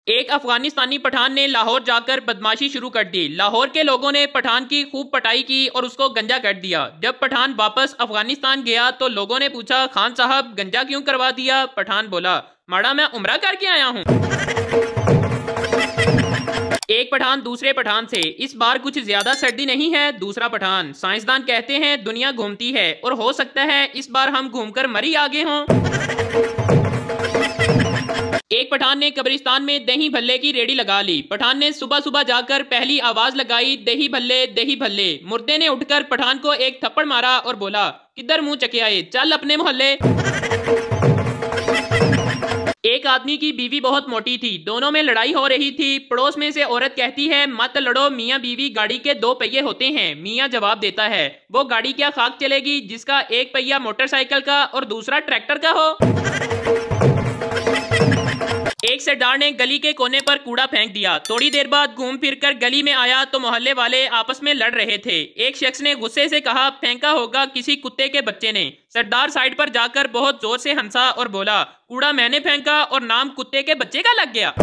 एक अफगानिस्तानी पठान ने लाहौर जाकर बदमाशी शुरू कर दी। लाहौर के लोगों ने पठान की खूब पटाई की और उसको गंजा कर दिया। जब पठान वापस अफगानिस्तान गया तो लोगों ने पूछा, खान साहब गंजा क्यों करवा दिया? पठान बोला, माड़ा मैं उम्रा करके आया हूँ। एक पठान दूसरे पठान से, इस बार कुछ ज्यादा सर्दी नहीं है? दूसरा पठान, साइंसदान कहते हैं दुनिया घूमती है और हो सकता है इस बार हम घूमकर मर ही आगे हों। एक पठान ने कब्रिस्तान में दही भल्ले की रेडी लगा ली। पठान ने सुबह सुबह जाकर पहली आवाज लगाई, दही भल्ले दही भल्ले। मुर्दे ने उठकर पठान को एक थप्पड़ मारा और बोला, किधर मुंह चकियाए, चल अपने मोहल्ले। एक आदमी की बीवी बहुत मोटी थी, दोनों में लड़ाई हो रही थी। पड़ोस में से औरत कहती है, मत लड़ो, मियाँ बीवी गाड़ी के दो पहिए होते हैं। मियाँ जवाब देता है, वो गाड़ी क्या खाक चलेगी जिसका एक पहिया मोटरसाइकिल का और दूसरा ट्रैक्टर का हो। एक सरदार ने गली के कोने पर कूड़ा फेंक दिया। थोड़ी देर बाद घूम फिरकर गली में आया तो मोहल्ले वाले आपस में लड़ रहे थे। एक शख्स ने गुस्से से कहा, फेंका होगा किसी कुत्ते के बच्चे ने। सरदार साइड पर जाकर बहुत जोर से हंसा और बोला, कूड़ा मैंने फेंका और नाम कुत्ते के बच्चे का लग गया।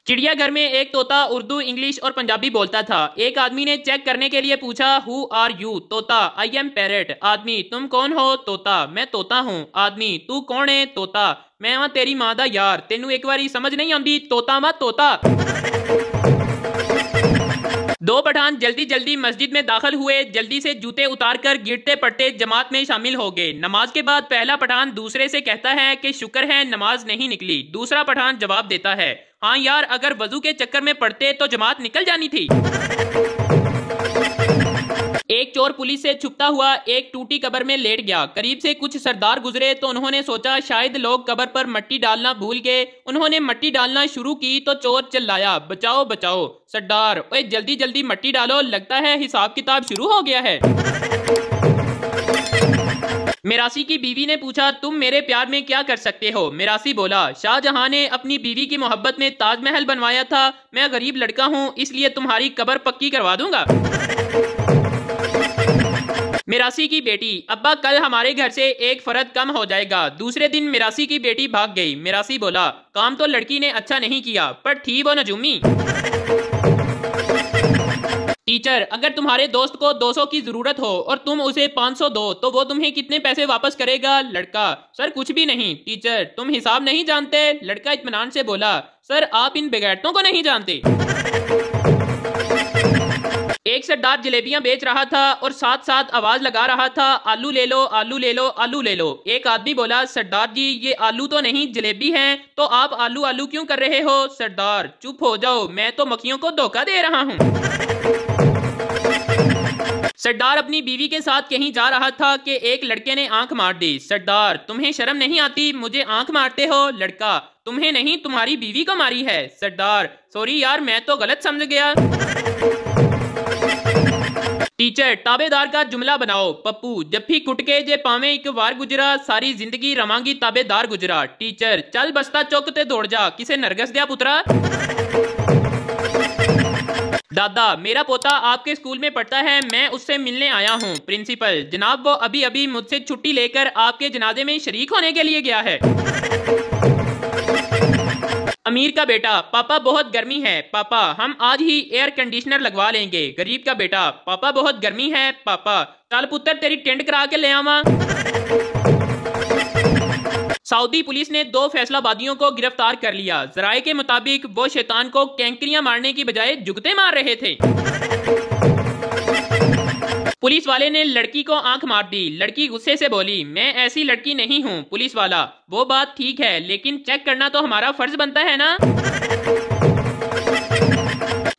चिड़ियाघर में एक तोता उर्दू, इंग्लिश और पंजाबी बोलता था। एक आदमी ने चेक करने के लिए पूछा, हु आर यू? तोता, आई एम पैरट। आदमी, तुम कौन हो? तोता, मैं तोता हूँ। आदमी, तू कौन है? तोता, मैं वहां तेरी मां दा यार, तेनू एक बारी समझ नहीं आती? तोता वा तोता। दो पठान जल्दी जल्दी मस्जिद में दाखिल हुए। जल्दी से जूते उतारकर गिरते पड़ते जमात में शामिल हो गए। नमाज के बाद पहला पठान दूसरे से कहता है कि शुक्र है नमाज नहीं निकली। दूसरा पठान जवाब देता है, हाँ यार, अगर वजू के चक्कर में पड़ते तो जमात निकल जानी थी। एक चोर पुलिस से छुपता हुआ एक टूटी कब्र में लेट गया। करीब से कुछ सरदार गुजरे तो उन्होंने सोचा शायद लोग कब्र पर मट्टी डालना भूल गए। उन्होंने मट्टी डालना शुरू की तो चोर चिल्लाया, बचाओ बचाओ। सरदार, ओए जल्दी जल्दी मट्टी डालो, लगता है हिसाब किताब शुरू हो गया है। मिरासी की बीवी ने पूछा, तुम मेरे प्यार में क्या कर सकते हो? मिरासी बोला, शाहजहां ने अपनी बीवी की मोहब्बत में ताजमहल बनवाया था। मैं गरीब लड़का हूं इसलिए तुम्हारी कब्र पक्की करवा दूंगा। मिरासी की बेटी, अब्बा कल हमारे घर से एक फर्द कम हो जाएगा। दूसरे दिन मिरासी की बेटी भाग गई। मिरासी बोला, काम तो लड़की ने अच्छा नहीं किया पर थी वो नजूमी। टीचर, अगर तुम्हारे दोस्त को 200 की जरूरत हो और तुम उसे 500 दो तो वो तुम्हें कितने पैसे वापस करेगा? लड़का, सर कुछ भी नहीं। टीचर, तुम हिसाब नहीं जानते? लड़का इत्मीनान से बोला, सर आप इन बेगैरतों को नहीं जानते। एक सरदार जलेबियां बेच रहा था और साथ साथ आवाज लगा रहा था, आलू ले लो आलू ले लो आलू ले लो। एक आदमी बोला, सरदार जी ये आलू तो नहीं जलेबी हैं, तो आप आलू आलू क्यों कर रहे हो? सरदार, चुप हो जाओ, मैं तो मक्खियों को धोखा दे रहा हूँ। सरदार अपनी बीवी के साथ कहीं जा रहा था कि एक लड़के ने आंख मार दी। सरदार, तुम्हें शर्म नहीं आती, मुझे आंख मारते हो? लड़का, तुम्हें नहीं तुम्हारी बीवी को मारी है। सरदार, सॉरी यार, मैं तो गलत समझ गया। टीचर, ताबेदार का जुमला बनाओ। पप्पू, जब भी कुटके जे पावे एक बार गुजरा, सारी जिंदगी रवांगी ताबेदार गुजरा। टीचर, चल बस्ता चौक ते दौड़ जा, किसे नरगस दिया पुत्रा। दादा, मेरा पोता आपके स्कूल में पढ़ता है, मैं उससे मिलने आया हूँ। प्रिंसिपल, जनाब वो अभी अभी मुझसे छुट्टी लेकर आपके जनाजे में शरीक होने के लिए गया है। अमीर का बेटा, पापा बहुत गर्मी है। पापा, हम आज ही एयर कंडीशनर लगवा लेंगे। गरीब का बेटा, पापा बहुत गर्मी है। पापा, चल पुत्र तेरी टेंट करा के ले आवा। सऊदी पुलिस ने 2 फैसलाबादियों को गिरफ्तार कर लिया। जराये के मुताबिक वो शैतान को कैंकरियां मारने की बजाय जुगते मार रहे थे। पुलिस वाले ने लड़की को आंख मार दी। लड़की गुस्से से बोली, मैं ऐसी लड़की नहीं हूँ। पुलिस वाला, वो बात ठीक है लेकिन चेक करना तो हमारा फर्ज बनता है ना।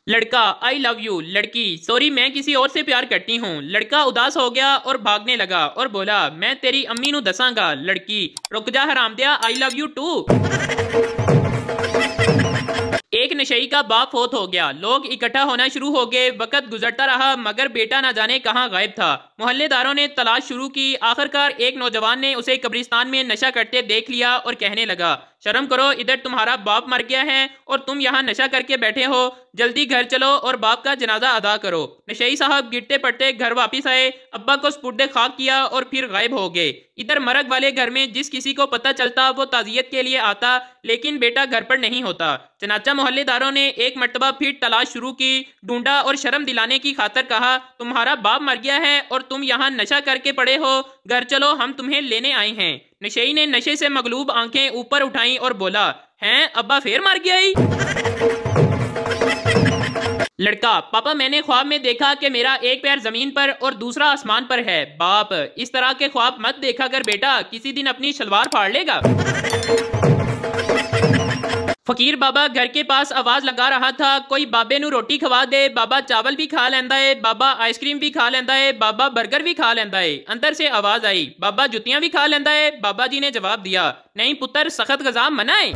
लड़का, आई लव यू। लड़की, सॉरी मैं किसी और से प्यार करती हूँ। लड़का उदास हो गया और भागने लगा और बोला, मैं तेरी अम्मी नू दसांगा। लड़की, रुक जा हरामदिया, आई लव यू टू। एक नशई का बाप फोत हो गया। लोग इकट्ठा होना शुरू हो गए। वक्त गुजरता रहा मगर बेटा ना जाने कहां गायब था। मोहल्लेदारों ने तलाश शुरू की। आखिरकार एक नौजवान ने उसे कब्रिस्तान में नशा करते देख लिया और कहने लगा, शर्म करो, इधर तुम्हारा बाप मर गया है और तुम यहाँ नशा करके बैठे हो। जल्दी घर चलो और बाप का जनाजा अदा करो। नशई साहब गिरते पड़ते घर वापिस आए, अब्बा को स्पुर्दे खाक किया और फिर गायब हो गए। इधर मरग वाले घर में जिस किसी को पता चलता वो ताजियत के लिए आता, लेकिन बेटा घर पर नहीं होता। चनाचा मोहल्लेदारों ने एक मर्तबा फिर तलाश शुरू की, ढूंढा और शर्म दिलाने की खातर कहा, तुम्हारा बाप मर गया है और तुम यहाँ नशा करके पड़े हो, घर चलो, हम तुम्हें लेने आए हैं। नशई ने नशे से मगलूब आंखें ऊपर उठाई और बोला, हैं अब्बा फिर मर गया ही? लड़का, पापा मैंने ख्वाब में देखा कि मेरा एक पैर जमीन पर और दूसरा आसमान पर है। बाप, इस तरह के ख्वाब मत देखा कर बेटा, किसी दिन अपनी शलवार फाड़ लेगा। फकीर बाबा घर के पास आवाज लगा रहा था, कोई बाबे नू रोटी खवा दे। बाबा चावल भी खा लेंदा है, बाबा आइसक्रीम भी खा लेंदा है, बाबा बर्गर भी खा लेंदा है। अंदर से आवाज आई, बाबा जुतियां भी खा लेंदा है। बाबा जी ने जवाब दिया, नहीं पुत्र, सख्त गजा मना है।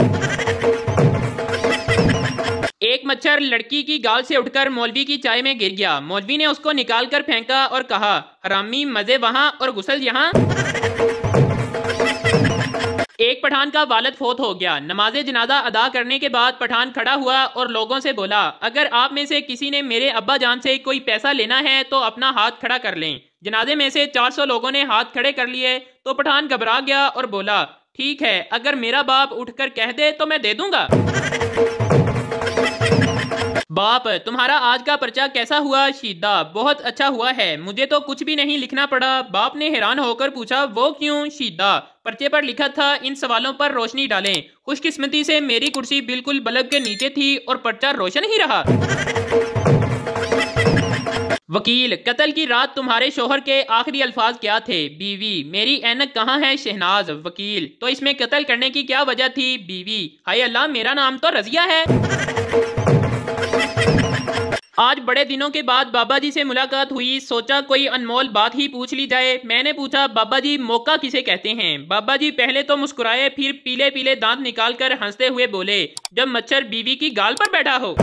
एक मच्छर लड़की की गाल से उठकर मौलवी की चाय में गिर गया। मौलवी ने उसको निकालकर फेंका और कहा, हरामी, मजे वहां और गुसल यहाँ। एक पठान का वालिद फोत हो गया। नमाजे जनाजा अदा करने के बाद पठान खड़ा हुआ और लोगों से बोला, अगर आप में से किसी ने मेरे अब्बा जान से कोई पैसा लेना है तो अपना हाथ खड़ा कर लें। जनाजे में से 400 लोगों ने हाथ खड़े कर लिए तो पठान घबरा गया और बोला, ठीक है, अगर मेरा बाप उठकर कह दे तो मैं दे दूंगा। बाप, तुम्हारा आज का पर्चा कैसा हुआ? शीदा, बहुत अच्छा हुआ है, मुझे तो कुछ भी नहीं लिखना पड़ा। बाप ने हैरान होकर पूछा, वो क्यों? शीदा, पर्चे पर लिखा था, इन सवालों पर रोशनी डालें। खुशकिस्मती से मेरी कुर्सी बिल्कुल बल्ब के नीचे थी और पर्चा रोशन ही रहा। वकील, कत्ल की रात तुम्हारे शोहर के आखिरी अल्फाज क्या थे? बीवी, मेरी ऐनक कहाँ है? शहनाज। वकील, तो इसमें कत्ल करने की क्या वजह थी? बीवी, हाय अल्लाह, मेरा नाम तो रजिया है। आज बड़े दिनों के बाद बाबा जी से मुलाकात हुई, सोचा कोई अनमोल बात ही पूछ ली जाए। मैंने पूछा, बाबा जी मौका किसे कहते हैं? बाबा जी पहले तो मुस्कुराए, फिर पीले पीले दांत निकालकर हंसते हुए बोले, जब मच्छर बीवी की गाल पर बैठा हो।